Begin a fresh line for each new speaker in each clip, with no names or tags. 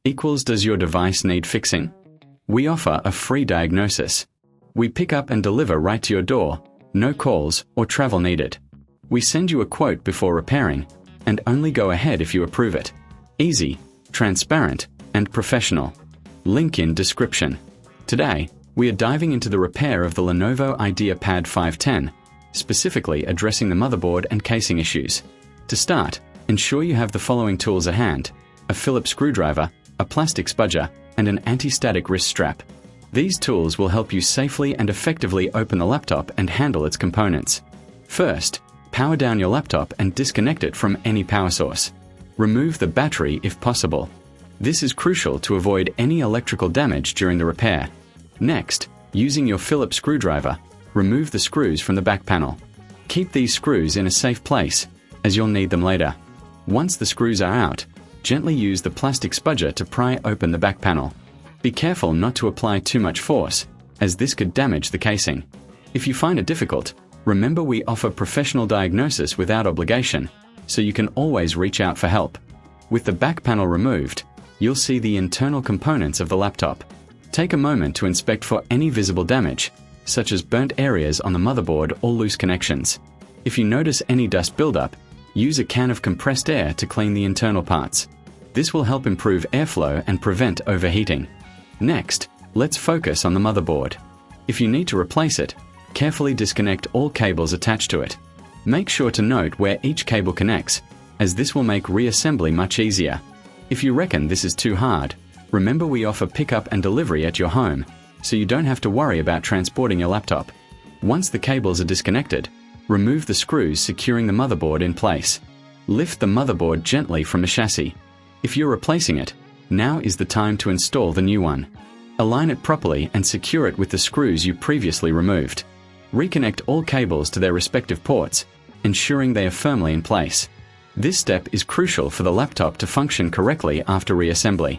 equals does your device need fixing? We offer a free diagnosis. We pick up and deliver right to your door, no calls or travel needed. We send you a quote before repairing, and only go ahead if you approve it. Easy, transparent, and professional. Link in description. Today, we are diving into the repair of the Lenovo IdeaPad 510, specifically addressing the motherboard and casing issues. To start, ensure you have the following tools at hand: a Phillips screwdriver, a plastic spudger, and an anti-static wrist strap. These tools will help you safely and effectively open the laptop and handle its components. First, power down your laptop and disconnect it from any power source. Remove the battery if possible. This is crucial to avoid any electrical damage during the repair. Next, using your Phillips screwdriver, remove the screws from the back panel. Keep these screws in a safe place, as you'll need them later. Once the screws are out, gently use the plastic spudger to pry open the back panel. Be careful not to apply too much force, as this could damage the casing. If you find it difficult, remember we offer professional diagnosis without obligation, so you can always reach out for help. With the back panel removed, you'll see the internal components of the laptop. Take a moment to inspect for any visible damage, such as burnt areas on the motherboard or loose connections. If you notice any dust buildup, use a can of compressed air to clean the internal parts. This will help improve airflow and prevent overheating. Next, let's focus on the motherboard. If you need to replace it, carefully disconnect all cables attached to it. Make sure to note where each cable connects, as this will make reassembly much easier. If you reckon this is too hard, remember we offer pickup and delivery at your home, so you don't have to worry about transporting your laptop. Once the cables are disconnected, remove the screws securing the motherboard in place. Lift the motherboard gently from the chassis. If you're replacing it, now is the time to install the new one. Align it properly and secure it with the screws you previously removed. Reconnect all cables to their respective ports, ensuring they are firmly in place. This step is crucial for the laptop to function correctly after reassembly.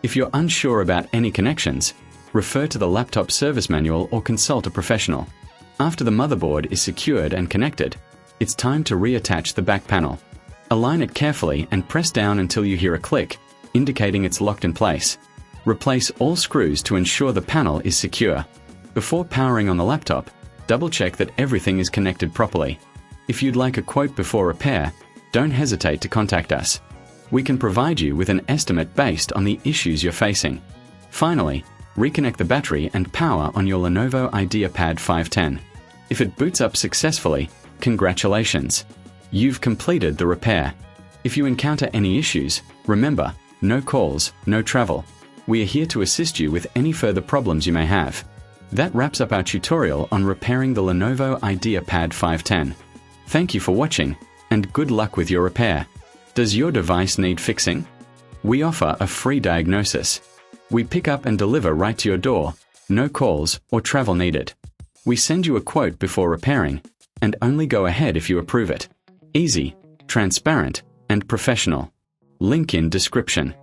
If you're unsure about any connections, refer to the laptop service manual or consult a professional. After the motherboard is secured and connected, it's time to reattach the back panel. Align it carefully and press down until you hear a click, indicating it's locked in place. Replace all screws to ensure the panel is secure. Before powering on the laptop, double-check that everything is connected properly. If you'd like a quote before repair, don't hesitate to contact us. We can provide you with an estimate based on the issues you're facing. Finally, reconnect the battery and power on your Lenovo IdeaPad 510. If it boots up successfully, congratulations! You've completed the repair. If you encounter any issues, remember, no calls, no travel. We are here to assist you with any further problems you may have. That wraps up our tutorial on repairing the Lenovo IdeaPad 510. Thank you for watching, and good luck with your repair. Does your device need fixing? We offer a free diagnosis. We pick up and deliver right to your door, no calls or travel needed. We send you a quote before repairing, and only go ahead if you approve it. Easy, transparent, and professional. Link in description.